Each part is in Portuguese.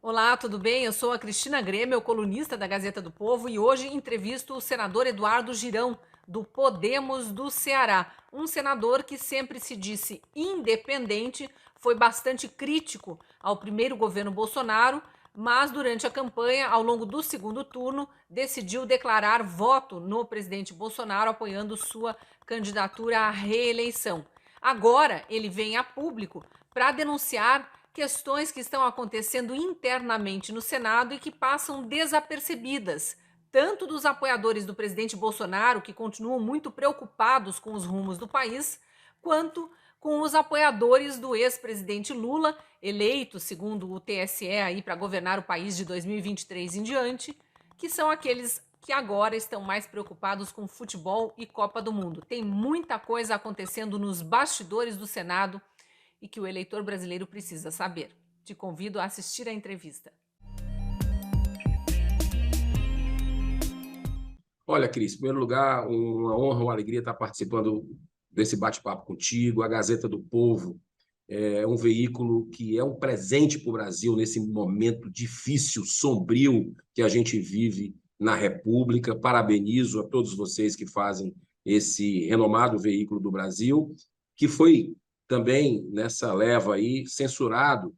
Olá, tudo bem? Eu sou a Cristina Grêmio, colunista da Gazeta do Povo, e hoje entrevisto o senador Eduardo Girão, do Podemos do Ceará. Um senador que sempre se disse independente, foi bastante crítico ao primeiro governo Bolsonaro, mas durante a campanha, ao longo do segundo turno, decidiu declarar voto no presidente Bolsonaro, apoiando sua candidatura à reeleição. Agora ele vem a público para denunciar questões que estão acontecendo internamente no Senado e que passam desapercebidas, tanto dos apoiadores do presidente Bolsonaro, que continuam muito preocupados com os rumos do país, quanto com os apoiadores do ex-presidente Lula, eleito, segundo o TSE, aí para governar o país de 2023 em diante, que são aqueles que agora estão mais preocupados com futebol e Copa do Mundo. Tem muita coisa acontecendo nos bastidores do Senado e que o eleitor brasileiro precisa saber. Te convido a assistir a entrevista. Olha, Cris, em primeiro lugar, uma honra, uma alegria estar participando desse bate-papo contigo. A Gazeta do Povo é um veículo que é um presente para o Brasil nesse momento difícil, sombrio que a gente vive na República. Parabenizo a todos vocês que fazem esse renomado veículo do Brasil, que foi também nessa leva aí censurado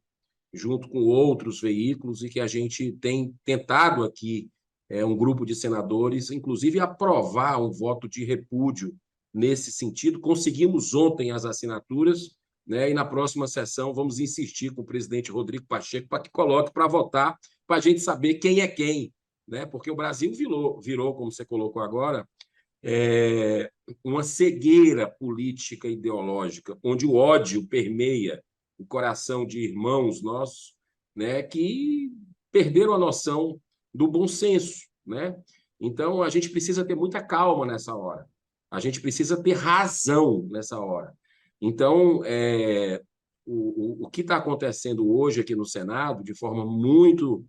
junto com outros veículos e que a gente tem tentado aqui, um grupo de senadores, inclusive aprovar um voto de repúdio nesse sentido. Conseguimos ontem as assinaturas, né, e na próxima sessão vamos insistir com o presidente Rodrigo Pacheco para que coloque para votar, para a gente saber quem é quem, né? Porque o Brasil virou, como você colocou agora, uma cegueira política e ideológica, onde o ódio permeia o coração de irmãos nossos, né, que perderam a noção do bom senso, né? Então, a gente precisa ter muita calma nessa hora. A gente precisa ter razão nessa hora. Então, o que está acontecendo hoje aqui no Senado, de forma muito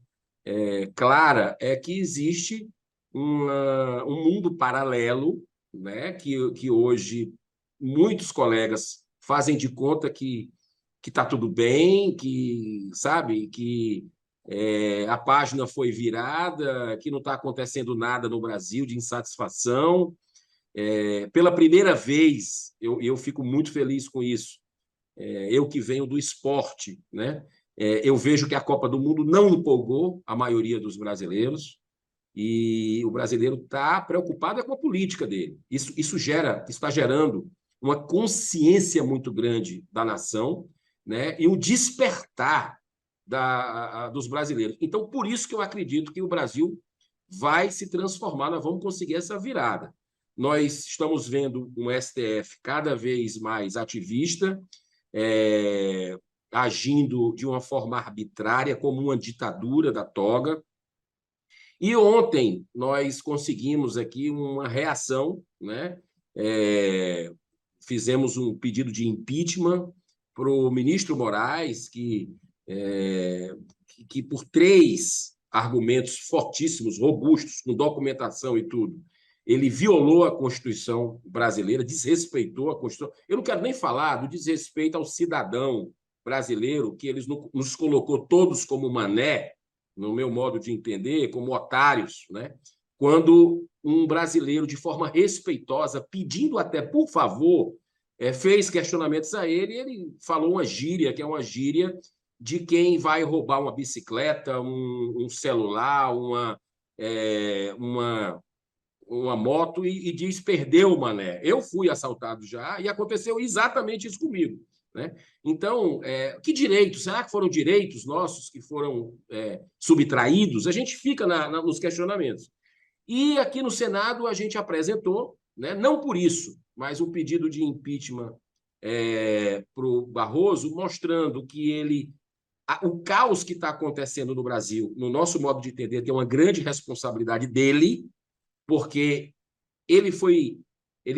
clara, é que existe um mundo paralelo, né, que hoje muitos colegas fazem de conta que está tudo bem, que sabe que a página foi virada, que não está acontecendo nada no Brasil de insatisfação. Pela primeira vez, eu fico muito feliz com isso. Eu que venho do esporte, né? Eu vejo que a Copa do Mundo não empolgou a maioria dos brasileiros e o brasileiro está preocupado com a política dele. Isso está gerando uma consciência muito grande da nação, né? E um despertar dos brasileiros. Então, por isso que eu acredito que o Brasil vai se transformar, nós vamos conseguir essa virada. Nós estamos vendo um STF cada vez mais ativista, agindo de uma forma arbitrária, como uma ditadura da toga. E ontem nós conseguimos aqui uma reação, né? Fizemos um pedido de impeachment para o ministro Moraes, que por 3 argumentos fortíssimos, robustos, com documentação e tudo, ele violou a Constituição brasileira, desrespeitou a Constituição. Eu não quero nem falar do desrespeito ao cidadão brasileiro, que eles nos colocou todos como mané, no meu modo de entender, como otários, né? Quando um brasileiro, de forma respeitosa, pedindo até por favor, fez questionamentos a ele, e ele falou uma gíria, que é uma gíria de quem vai roubar uma bicicleta, um celular, uma moto e diz perdeu o mané. Eu fui assaltado já e aconteceu exatamente isso comigo, né? Então, que direitos? Será que foram direitos nossos que foram subtraídos? A gente fica nos questionamentos. E aqui no Senado a gente apresentou, né, não por isso, mas um pedido de impeachment para o Barroso, mostrando que o caos que está acontecendo no Brasil, no nosso modo de entender, tem uma grande responsabilidade dele, porque ele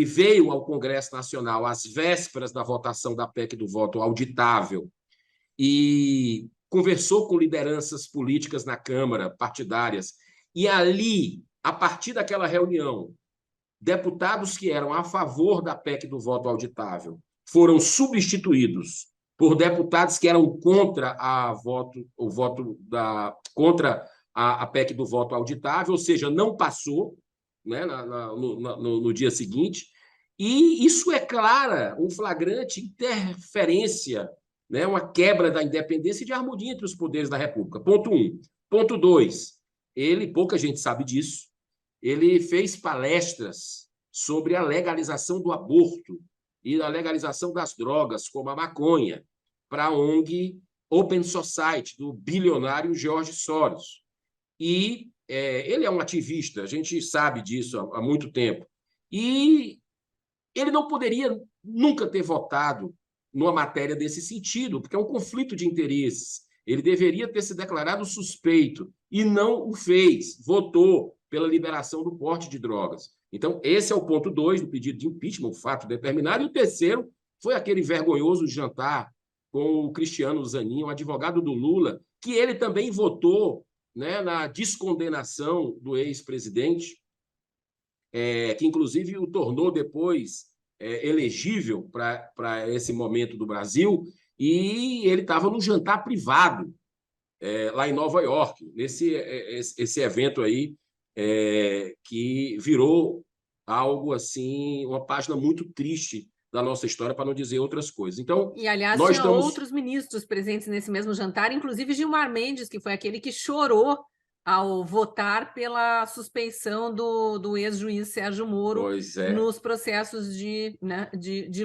veio ao Congresso Nacional às vésperas da votação da PEC do voto auditável e conversou com lideranças políticas na Câmara, partidárias, e ali, a partir daquela reunião, deputados que eram a favor da PEC do voto auditável foram substituídos por deputados que eram contra contra a PEC do voto auditável, ou seja, não passou, né, no dia seguinte. E isso é clara, um flagrante interferência, né, uma quebra da independência e de harmonia entre os poderes da República. Ponto 1. Ponto 2. Pouca gente sabe disso, ele fez palestras sobre a legalização do aborto e a legalização das drogas, como a maconha, para a ONG Open Society, do bilionário George Soros. E ele é um ativista, a gente sabe disso há muito tempo. E ele não poderia nunca ter votado numa matéria desse sentido, porque é um conflito de interesses. Ele deveria ter se declarado suspeito e não o fez, votou pela liberação do porte de drogas. Então, esse é o ponto 2 do pedido de impeachment, o fato determinado. E o terceiro foi aquele vergonhoso jantar com o Cristiano Zanin, um advogado do Lula, que ele também votou, né, na descondenação do ex-presidente, que inclusive o tornou depois elegível para esse momento do Brasil, e ele estava no jantar privado lá em Nova York, esse evento aí que virou algo assim, uma página muito triste da nossa história, para não dizer outras coisas. Então, E, aliás, nós tinha estamos... outros ministros presentes nesse mesmo jantar, inclusive Gilmar Mendes, que foi aquele que chorou ao votar pela suspeição do ex-juiz Sérgio Moro nos processos de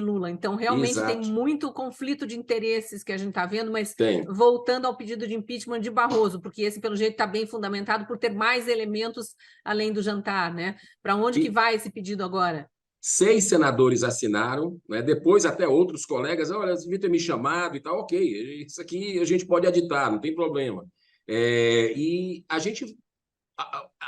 Lula. Então, realmente tem muito conflito de interesses que a gente está vendo, mas voltando ao pedido de impeachment de Barroso, porque esse, pelo jeito, está bem fundamentado por ter mais elementos além do jantar, né? Para onde que vai esse pedido agora? 6 senadores assinaram, né? Depois até outros colegas, olha, devia ter me chamado e tal, ok, isso aqui a gente pode aditar, não tem problema. E a gente...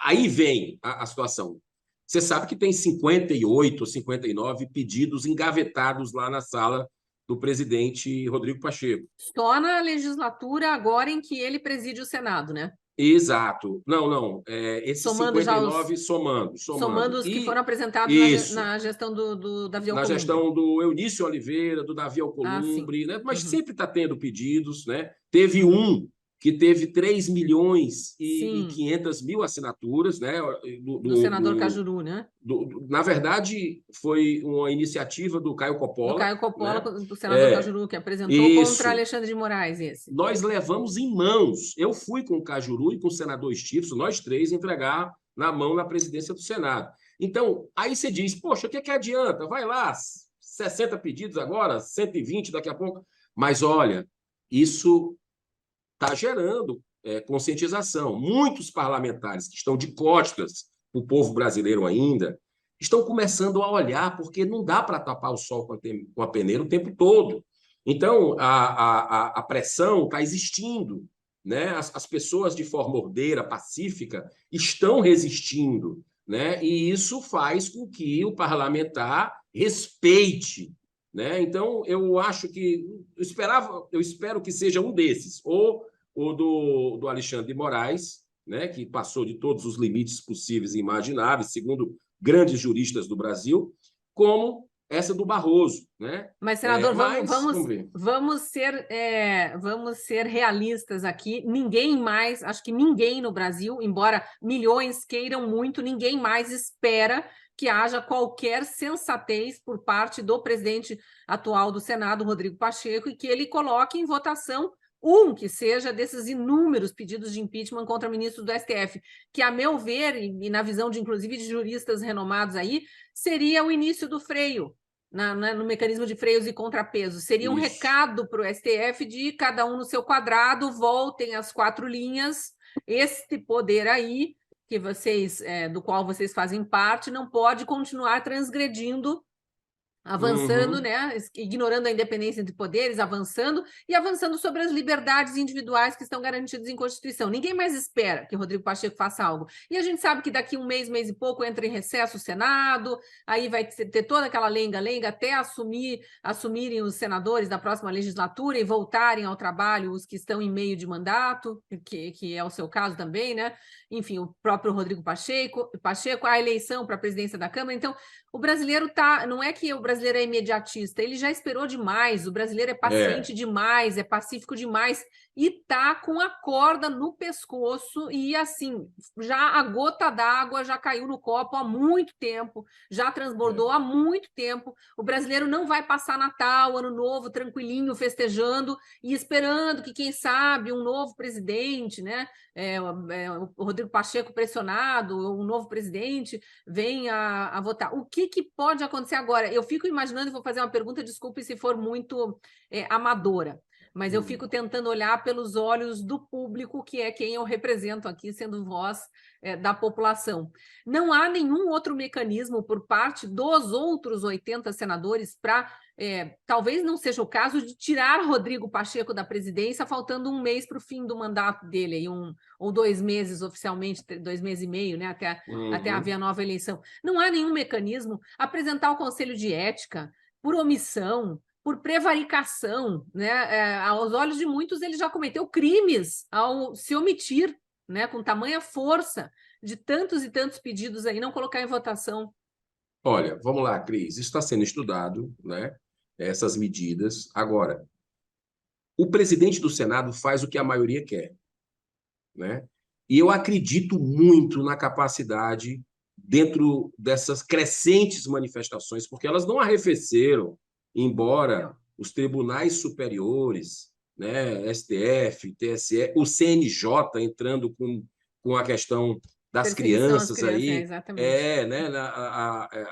Aí vem a situação. Você sabe que tem 58 ou 59 pedidos engavetados lá na sala do presidente Rodrigo Pacheco. Só na legislatura agora em que ele preside o Senado, né? Exato. Não. Esses somando 59 somando. Somando os que foram apresentados na gestão do Davi Alcolumbre. Na gestão do Eunício Oliveira, do Davi Alcolumbre, né? Mas sempre está tendo pedidos, né? Teve um que teve 3 milhões e 500 mil assinaturas, né? Do senador Cajuru, né? Na verdade, foi uma iniciativa do Caio Coppola. Do Caio Coppola, né? Do senador Cajuru, que apresentou contra Alexandre de Moraes esse. Nós levamos em mãos. Eu fui com o Cajuru e com o senador Stifson, nós três, entregar na mão na presidência do Senado. Então, aí você diz, poxa, o que adianta? Vai lá, 60 pedidos agora, 120 daqui a pouco. Mas, olha, isso está gerando conscientização. Muitos parlamentares que estão de costas para o povo brasileiro ainda estão começando a olhar, porque não dá para tapar o sol com a peneira o tempo todo. Então, a pressão está existindo, né? As pessoas, de forma ordeira, pacífica, estão resistindo, né? E isso faz com que o parlamentar respeite, né? Então, eu acho que... Eu espero que seja um desses, ou o do Alexandre de Moraes, né? Que passou de todos os limites possíveis e imagináveis, segundo grandes juristas do Brasil, como essa do Barroso, né? Mas, senador, vamos ser realistas aqui. Ninguém mais, acho que ninguém no Brasil, embora milhões queiram muito, ninguém mais espera que haja qualquer sensatez por parte do presidente atual do Senado, Rodrigo Pacheco, e que ele coloque em votação que seja desses inúmeros pedidos de impeachment contra ministros do STF, que, a meu ver, e na visão de, inclusive, de juristas renomados aí, seria o início do freio, no mecanismo de freios e contrapesos. Seria um recado para o STF de cada um no seu quadrado, voltem às 4 linhas, este poder aí, que vocês, do qual vocês fazem parte, não pode continuar transgredindo, avançando, né, ignorando a independência entre poderes, avançando sobre as liberdades individuais que estão garantidas em Constituição. Ninguém mais espera que Rodrigo Pacheco faça algo. E a gente sabe que daqui um mês e pouco entra em recesso o Senado, aí vai ter toda aquela lenga-lenga até assumirem os senadores da próxima legislatura e voltarem ao trabalho os que estão em meio de mandato, que é o seu caso também, né? Enfim, o próprio Rodrigo Pacheco, a eleição para a presidência da Câmara. Então, o brasileiro não é que o brasileiro brasileiro é imediatista, ele já esperou demais, o brasileiro é paciente demais, é pacífico demais, e tá com a corda no pescoço, e assim, já a gota d'água já caiu no copo há muito tempo, já transbordou há muito tempo. O brasileiro não vai passar Natal, Ano Novo, tranquilinho, festejando e esperando que, quem sabe, um novo presidente, né? O Rodrigo Pacheco pressionado, um novo presidente, venha a votar. O que pode acontecer agora? Eu fico imaginando, e vou fazer uma pergunta, desculpe se for muito amadora, mas eu fico tentando olhar pelos olhos do público, que é quem eu represento aqui, sendo voz da população. Não há nenhum outro mecanismo por parte dos outros 80 senadores para, talvez não seja o caso, de tirar Rodrigo Pacheco da presidência, faltando um mês para o fim do mandato dele, aí ou 2 meses oficialmente, 2 meses e meio, né, até haver a nova eleição. Não há nenhum mecanismo. Apresentar o Conselho de Ética por omissão, por prevaricação, né? Aos olhos de muitos, ele já cometeu crimes ao se omitir, né? Com tamanha força de tantos e tantos pedidos aí, não colocar em votação. Olha, vamos lá, Cris. Isso está sendo estudado, né? Essas medidas. Agora, o presidente do Senado faz o que a maioria quer, né? E eu acredito muito na capacidade, dentro dessas crescentes manifestações, porque elas não arrefeceram, embora os tribunais superiores, né, STF, TSE, o CNJ entrando com a questão das crianças aí, exatamente. né,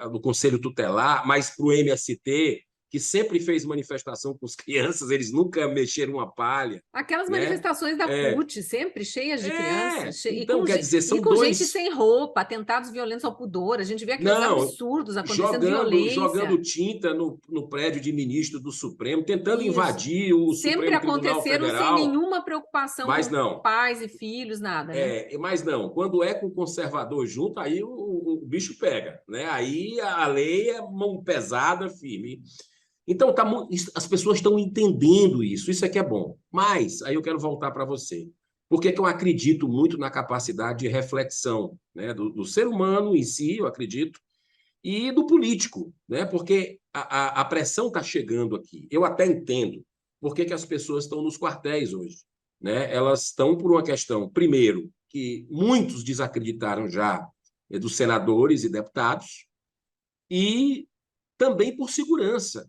no Conselho Tutelar, mas para o MST, que sempre fez manifestação com as crianças, eles nunca mexeram uma palha. Aquelas né? manifestações da CUT, sempre cheias de crianças, então, quer dizer, e são com gente dois... sem roupa, atentados violentos ao pudor. A gente vê aqueles Não, absurdos acontecendo, violência. jogando tinta no prédio de ministro do Supremo, tentando Isso. invadir o Sempre Supremo Tribunal aconteceram Federal. sem nenhuma preocupação Mas com não. pais e filhos, nada, né? Mas não, quando é com o conservador junto, aí o bicho pega, né? Aí a lei é mão pesada, firme. Então, as pessoas estão entendendo isso é que é bom. Mas, aí eu quero voltar para você. Por que eu acredito muito na capacidade de reflexão, né? do ser humano em si, eu acredito, e do político, né? Porque a pressão está chegando aqui. Eu até entendo por que as pessoas estão nos quartéis hoje, né? Elas estão por uma questão, primeiro, que muitos desacreditaram já dos senadores e deputados, e também por segurança,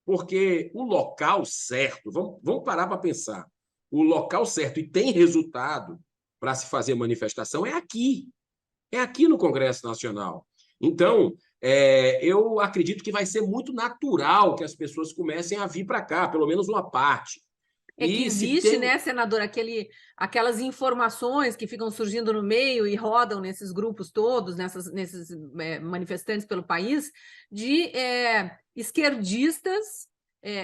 porque o local certo, vamos parar para pensar, o local certo e tem resultado para se fazer manifestação é aqui no Congresso Nacional. Então, eu acredito que vai ser muito natural que as pessoas comecem a vir para cá, pelo menos uma parte. É que existe, né, senador, aquelas informações que ficam surgindo no meio e rodam nesses grupos todos, nesses manifestantes pelo país, de esquerdistas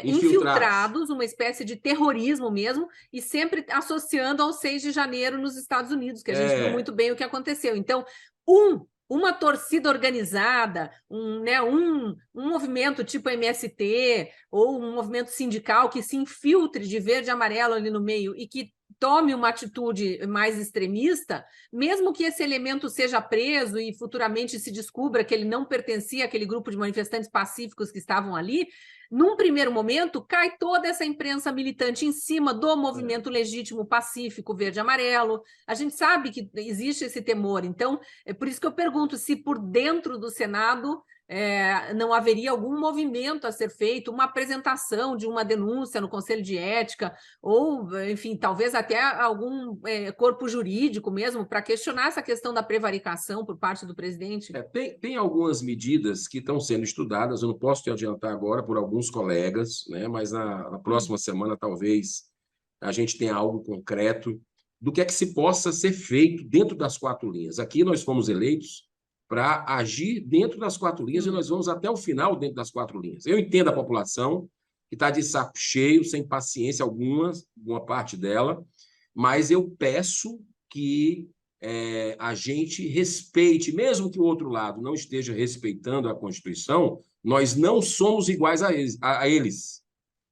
infiltrados, uma espécie de terrorismo mesmo, e sempre associando ao 6 de janeiro nos Estados Unidos, que a gente viu muito bem o que aconteceu. Então, uma torcida organizada, um movimento tipo MST, ou um movimento sindical que se infiltre de verde e amarelo ali no meio e que tome uma atitude mais extremista, mesmo que esse elemento seja preso e futuramente se descubra que ele não pertencia àquele grupo de manifestantes pacíficos que estavam ali, num primeiro momento, cai toda essa imprensa militante em cima do movimento legítimo pacífico verde e amarelo. A gente sabe que existe esse temor. Então, é por isso que eu pergunto se por dentro do Senado não haveria algum movimento a ser feito, uma apresentação de uma denúncia no Conselho de Ética, ou, enfim, talvez até algum corpo jurídico mesmo, para questionar essa questão da prevaricação por parte do presidente. Tem algumas medidas que estão sendo estudadas, eu não posso te adiantar agora por alguns colegas, né? Mas na próxima semana talvez a gente tenha algo concreto do que é que se possa ser feito dentro das 4 linhas. Aqui nós fomos eleitos para agir dentro das 4 linhas e nós vamos até o final dentro das 4 linhas. Eu entendo a população que está de saco cheio, sem paciência alguma parte dela, mas eu peço que a gente respeite, mesmo que o outro lado não esteja respeitando a Constituição, nós não somos iguais a eles.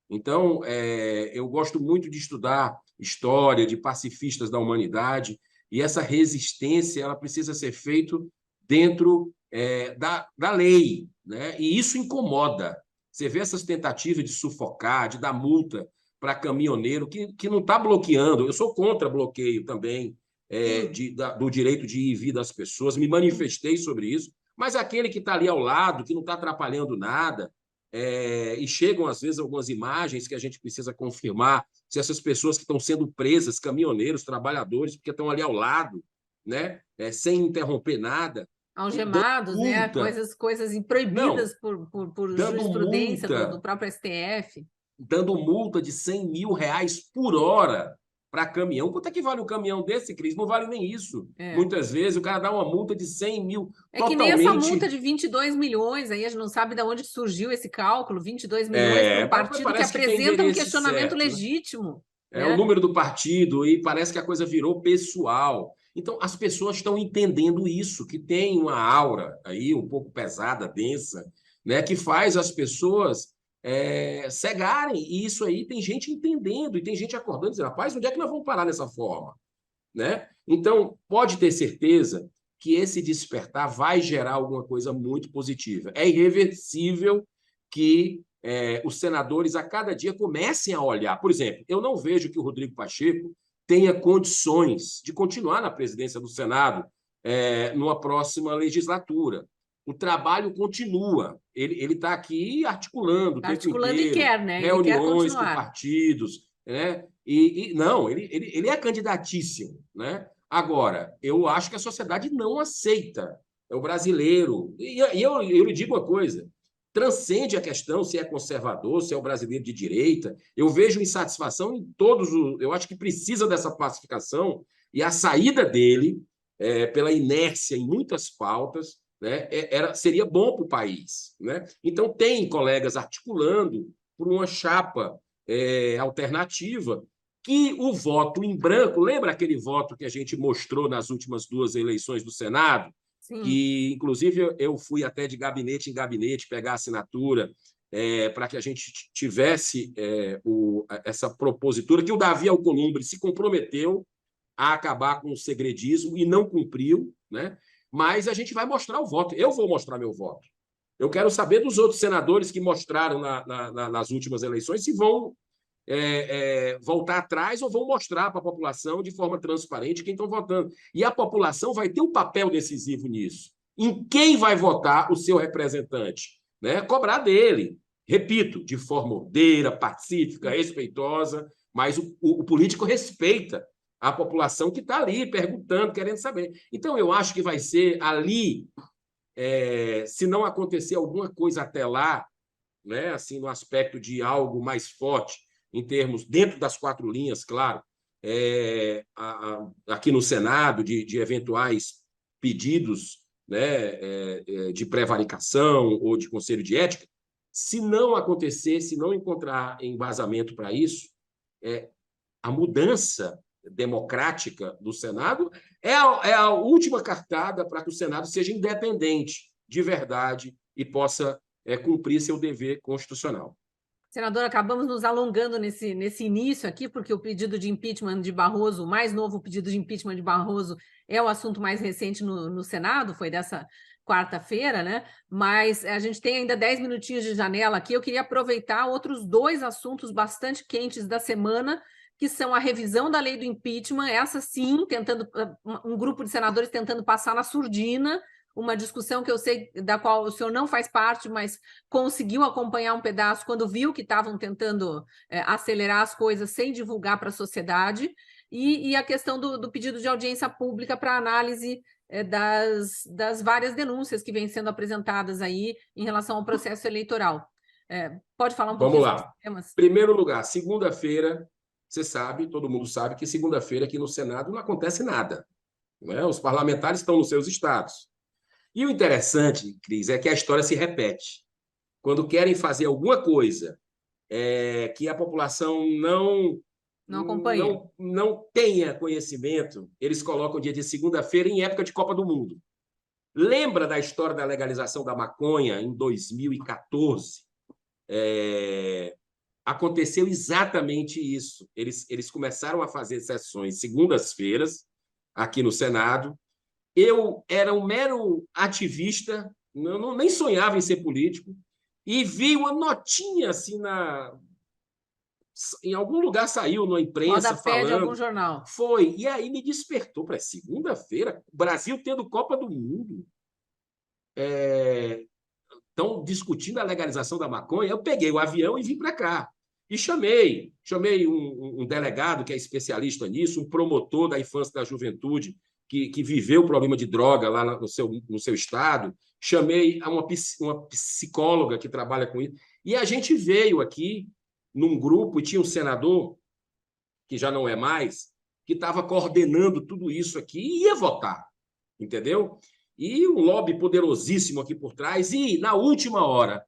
Então, eu gosto muito de estudar história de pacifistas da humanidade, e essa resistência ela precisa ser feita dentro da lei, né? E isso incomoda. Você vê essas tentativas de sufocar, de dar multa para caminhoneiro que não está bloqueando. Eu sou contra bloqueio também do direito de ir e vir das pessoas, me manifestei sobre isso, mas aquele que está ali ao lado, que não está atrapalhando nada, e chegam, às vezes, algumas imagens que a gente precisa confirmar se essas pessoas que estão sendo presas, caminhoneiros, trabalhadores, porque estão ali ao lado, né? Sem interromper nada, Algemados, né? multa. Coisas Não, proibidas por dando jurisprudência do multa, próprio STF. dando multa de R$ 100.000 por hora para caminhão. Quanto é que vale um caminhão desse, Cris? Não vale nem isso. É. Muitas vezes o cara dá uma multa de 100 mil, É que nem essa multa totalmente. de 22 milhões, aí a gente não sabe de onde surgiu esse cálculo, 22 milhões para um partido que Parece que tem apresenta um endereço questionamento certo, né? legítimo, É o né? número do partido e parece que a coisa virou pessoal. Então, as pessoas estão entendendo isso, que tem uma aura aí um pouco pesada, densa, né, que faz as pessoas cegarem. E isso aí tem gente entendendo e tem gente acordando e dizendo, rapaz, onde é que nós vamos parar dessa forma? Né? Então, pode ter certeza que esse despertar vai gerar alguma coisa muito positiva. É irreversível que os senadores a cada dia comecem a olhar. Por exemplo, eu não vejo que o Rodrigo Pacheco tenha condições de continuar na presidência do Senado numa próxima legislatura. O trabalho continua. Ele está aqui articulando o Tá tempo articulando e inteiro, quer, né? Ele quer reuniões com continuar. partidos, né? Não, ele é candidatíssimo, né? Agora, eu acho que a sociedade não aceita. É o brasileiro. E eu lhe digo uma coisa: transcende a questão se é conservador, se é o brasileiro de direita. Eu vejo insatisfação em todos os. Eu acho que precisa dessa pacificação e a saída dele, pela inércia em muitas pautas, né, seria bom para o país. Né? Então, tem colegas articulando por uma chapa alternativa que o voto em branco, lembra aquele voto que a gente mostrou nas últimas 2 eleições do Senado? Sim. Que, inclusive, eu fui até de gabinete em gabinete pegar assinatura para que a gente tivesse essa propositura, que o Davi Alcolumbre se comprometeu a acabar com o segredismo e não cumpriu, né? Mas a gente vai mostrar o voto. Eu vou mostrar meu voto. Eu quero saber dos outros senadores que mostraram nas últimas eleições se vão voltar atrás ou vão mostrar para a população de forma transparente quem estão votando. E a população vai ter um papel decisivo nisso. Em quem vai votar o seu representante? Né? Cobrar dele. Repito, de forma ordeira, pacífica, respeitosa, mas o político respeita a população que está ali perguntando, querendo saber. Então, eu acho que vai ser ali, se não acontecer alguma coisa até lá, né, assim, no aspecto de algo mais forte, em termos, dentro das 4 linhas, claro, aqui no Senado, de eventuais pedidos, né, de prevaricação ou de conselho de ética, se não acontecer, se não encontrar embasamento para isso, a mudança democrática do Senado é a última cartada para que o Senado seja independente de verdade e possa cumprir seu dever constitucional. Senador, acabamos nos alongando nesse início aqui, porque o pedido de impeachment de Barroso, o mais novo pedido de impeachment de Barroso, é o assunto mais recente no Senado, foi dessa quarta-feira, né? Mas a gente tem ainda 10 minutinhos de janela aqui. Eu queria aproveitar outros 2 assuntos bastante quentes da semana, que são a revisão da lei do impeachment, essa sim, um grupo de senadores tentando passar na surdina, uma discussão que eu sei da qual o senhor não faz parte, mas conseguiu acompanhar um pedaço quando viu que estavam tentando acelerar as coisas sem divulgar para a sociedade, e a questão do pedido de audiência pública para análise das várias denúncias que vêm sendo apresentadas aí em relação ao processo eleitoral. Pode falar um Vamos pouquinho sobre lá. esses temas? Primeiro lugar, segunda-feira, você sabe, todo mundo sabe que segunda-feira aqui no Senado não acontece nada. Né? Os parlamentares estão nos seus estados. E o interessante, Cris, é que a história se repete. Quando querem fazer alguma coisa que a população Não acompanha. não tenha conhecimento, eles colocam o dia de segunda-feira em época de Copa do Mundo. Lembra da história da legalização da maconha em 2014? Aconteceu exatamente isso. Eles começaram a fazer sessões segundas-feiras aqui no Senado. Eu era um mero ativista, nem sonhava em ser político. e vi uma notinha assim em algum lugar saiu na imprensa Rodapé de algum falando. jornal. Foi. E aí me despertou para segunda-feira, Brasil tendo Copa do Mundo. Estão discutindo a legalização da maconha. Eu peguei o avião e vim para cá. E chamei um delegado que é especialista nisso, um promotor da infância e da juventude que viveu o problema de droga lá no seu estado. Chamei uma psicóloga que trabalha com isso. E a gente veio aqui num grupo, e tinha um senador, que já não é mais, que estava coordenando tudo isso aqui e ia votar, entendeu? E um lobby poderosíssimo aqui por trás. E, na última hora,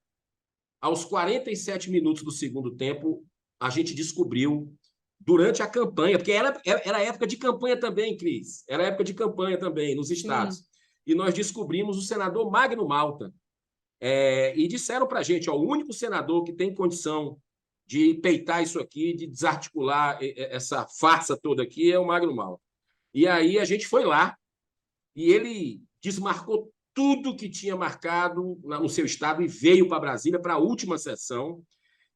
aos 47 minutos do segundo tempo, a gente descobriu, durante a campanha, porque era época de campanha também, Cris, era época de campanha também nos estados. E nós descobrimos o senador Magno Malta. E disseram para a gente, o único senador que tem condição de peitar isso aqui, de desarticular essa farsa toda aqui, é o Magno Malta. E aí a gente foi lá, e ele desmarcou tudo que tinha marcado no seu estado e veio para Brasília para a última sessão.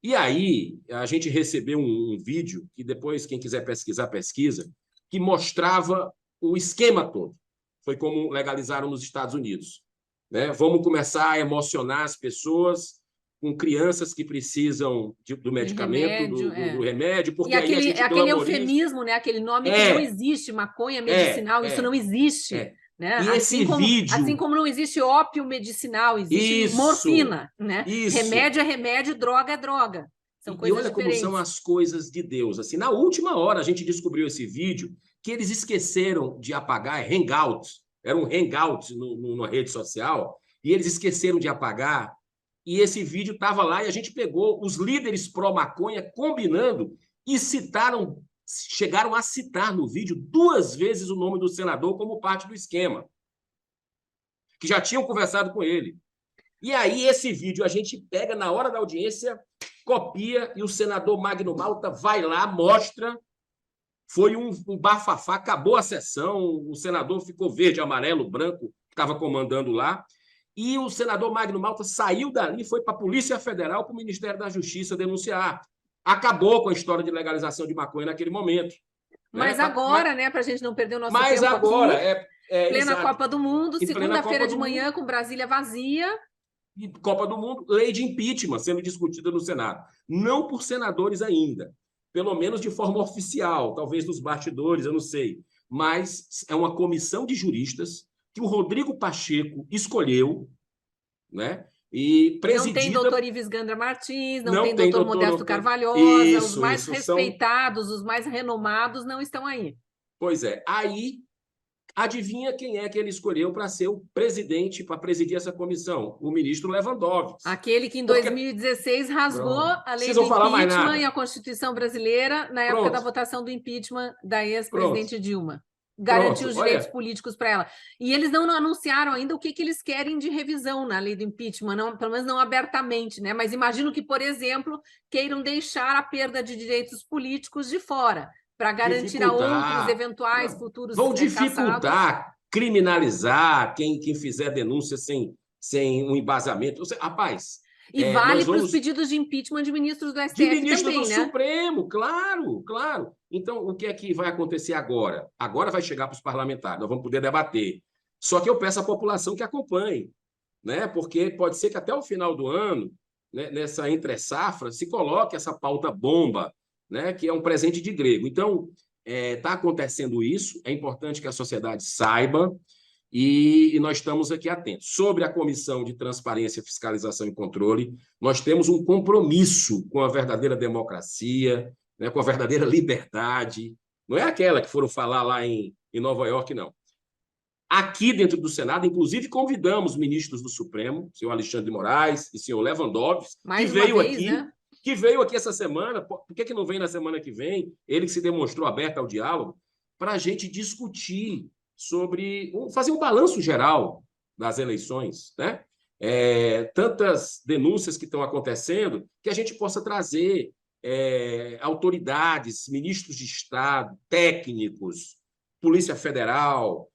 E aí a gente recebeu um vídeo, que depois, quem quiser pesquisar, pesquisa, que mostrava o esquema todo. Foi como legalizaram nos Estados Unidos. Né? Vamos começar a emocionar as pessoas com crianças que precisam do medicamento, do remédio, porque aí a gente aquele eufemismo, né? Aquele nome que não existe, maconha medicinal, isso não existe. Né? E esse vídeo... Assim como não existe ópio medicinal, existe morfina. Né? Remédio é remédio, droga é droga. São coisas olha diferentes. Como são as coisas de Deus. Assim, na última hora, a gente descobriu esse vídeo que eles esqueceram de apagar, hangout. Era um hangout numa rede social, e eles esqueceram de apagar. E esse vídeo estava lá, e a gente pegou os líderes pró-maconha combinando e chegaram a citar no vídeo 2 vezes o nome do senador como parte do esquema, que já tinham conversado com ele. E aí esse vídeo a gente pega na hora da audiência, copia, e o senador Magno Malta vai lá, mostra. Foi um bafafá, acabou a sessão, o senador ficou verde, amarelo, branco, que estava comandando lá. E o senador Magno Malta saiu dali e foi para a Polícia Federal, para o Ministério da Justiça denunciar. Acabou com a história de legalização de maconha naquele momento. Mas agora, né, para a gente não perder o nosso tempo mas agora, aqui, plena Copa do Mundo, segunda-feira de manhã, com Brasília vazia. E Copa do Mundo, lei de impeachment sendo discutida no Senado. Não por senadores ainda, pelo menos de forma oficial, talvez nos bastidores, eu não sei. Mas é uma comissão de juristas que o Rodrigo Pacheco escolheu, né? E presidida... Não tem doutor Ives Gandra Martins, não tem doutor Modesto Carvalhosa, os mais respeitados, os mais renomados não estão aí. Pois é. Aí, adivinha quem é que ele escolheu para ser o presidente, para presidir essa comissão? O ministro Lewandowski. Aquele que em 2016 rasgou a lei do impeachment e a Constituição brasileira na época da votação do impeachment da ex-presidente Dilma. Garantiu os direitos políticos para ela. E eles não anunciaram ainda o que eles querem de revisão na lei do impeachment, não, pelo menos não abertamente, né? Mas imagino que, por exemplo, queiram deixar a perda de direitos políticos de fora, para garantir a outros eventuais futuros vão dificultar, criminalizar quem fizer denúncia sem um embasamento. Rapaz... E vale para os pedidos de impeachment de ministros do STF também, né? De ministros do Supremo, claro, claro. Então, o que é que vai acontecer agora? Agora vai chegar para os parlamentares, nós vamos poder debater. Só que eu peço à população que acompanhe, né? Porque pode ser que até o final do ano, né, nessa entre-safra, se coloque essa pauta bomba, né, que é um presente de grego. Então, está acontecendo isso, é importante que a sociedade saiba, e nós estamos aqui atentos. Sobre a Comissão de Transparência, Fiscalização e Controle, nós temos um compromisso com a verdadeira democracia, né, com a verdadeira liberdade. Não é aquela que foram falar lá em Nova York, não. Aqui dentro do Senado, inclusive, convidamos ministros do Supremo, senhor Alexandre de Moraes e senhor Lewandowski, que veio aqui essa semana. Por que não vem na semana que vem? Ele que se demonstrou aberto ao diálogo, para a gente discutir sobre fazer um balanço geral das eleições, né? Tantas denúncias que estão acontecendo, que a gente possa trazer autoridades, ministros de Estado, técnicos, Polícia Federal,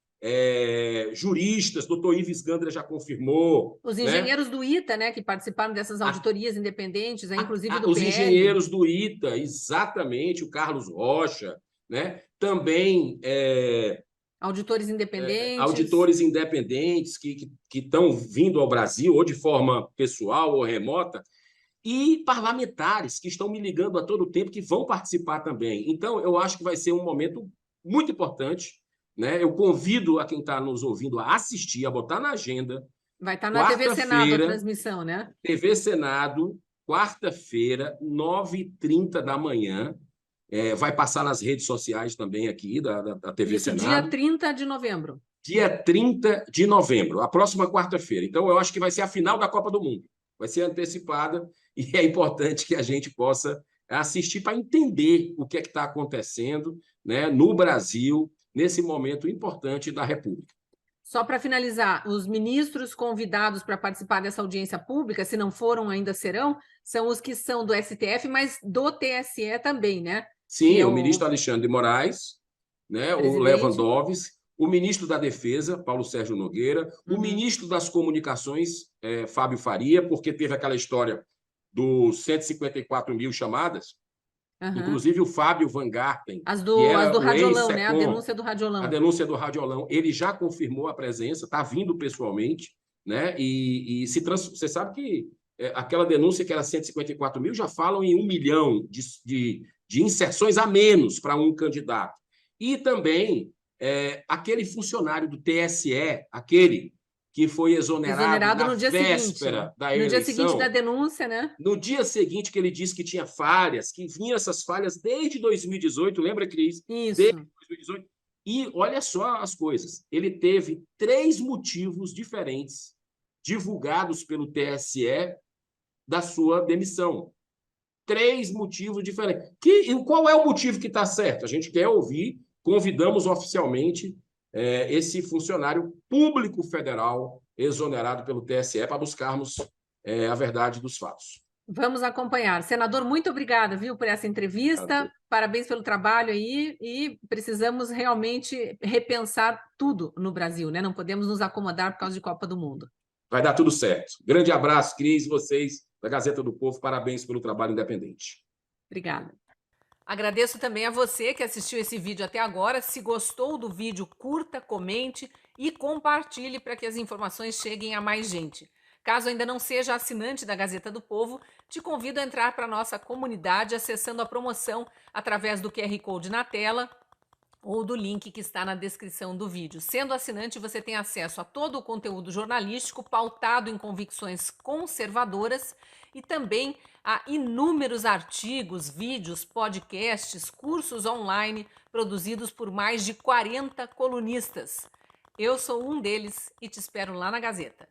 juristas, doutor Ives Gandra já confirmou. Os Né? engenheiros do ITA, né, que participaram dessas auditorias independentes, inclusive do Os PL. engenheiros do ITA, exatamente, o Carlos Rocha, né? Também Auditores independentes. auditores independentes que estão vindo ao Brasil, ou de forma pessoal ou remota, e parlamentares que estão me ligando a todo tempo, que vão participar também. Então, eu acho que vai ser um momento muito importante. Né? Eu convido a quem está nos ouvindo a assistir, a botar na agenda. Vai estar na TV Senado a transmissão, né? TV Senado, quarta-feira, 9h30 da manhã. Vai passar nas redes sociais também aqui da TV Isso, Senado. dia 30 de novembro. Dia 30 de novembro, a próxima quarta-feira. Então, eu acho que vai ser a final da Copa do Mundo. Vai ser antecipada e é importante que a gente possa assistir para entender o que é que está acontecendo, né, no Brasil, nesse momento importante da República. Só para finalizar, os ministros convidados para participar dessa audiência pública, se não foram, ainda serão, são os que são do STF, mas do TSE também, né? Sim, o ministro Alexandre de Moraes, né, o Lewandowski, o ministro da Defesa, Paulo Sérgio Nogueira, o ministro das Comunicações, Fábio Faria, porque teve aquela história dos 154 mil chamadas, inclusive o Fábio Van Garten, as do Radiolão, né? A denúncia do Radiolão. A denúncia do Radiolão, ele já confirmou a presença, está vindo pessoalmente, né? Você sabe que aquela denúncia que era 154 mil, já falam em 1 milhão de inserções a menos para um candidato. E também aquele funcionário do TSE, aquele que foi exonerado na no dia véspera seguinte, da eleição. No dia seguinte da denúncia, né? No dia seguinte que ele disse que tinha falhas, que vinham essas falhas desde 2018, lembra, Cris? Isso. Desde 2018. E olha só as coisas, ele teve 3 motivos diferentes divulgados pelo TSE da sua demissão. 3 motivos diferentes. Qual é o motivo que está certo? A gente quer ouvir, convidamos oficialmente esse funcionário público federal exonerado pelo TSE para buscarmos a verdade dos fatos. Vamos acompanhar. Senador, muito obrigada, viu, por essa entrevista. Parabéns pelo trabalho aí e precisamos realmente repensar tudo no Brasil, né? Não podemos nos acomodar por causa de Copa do Mundo. Vai dar tudo certo. Grande abraço, Cris, vocês da Gazeta do Povo. Parabéns pelo trabalho independente. Obrigada. Agradeço também a você que assistiu esse vídeo até agora. Se gostou do vídeo, curta, comente e compartilhe para que as informações cheguem a mais gente. Caso ainda não seja assinante da Gazeta do Povo, te convido a entrar para a nossa comunidade acessando a promoção através do QR Code na tela ou do link que está na descrição do vídeo. Sendo assinante, você tem acesso a todo o conteúdo jornalístico pautado em convicções conservadoras e também a inúmeros artigos, vídeos, podcasts, cursos online produzidos por mais de 40 colunistas. Eu sou um deles e te espero lá na Gazeta.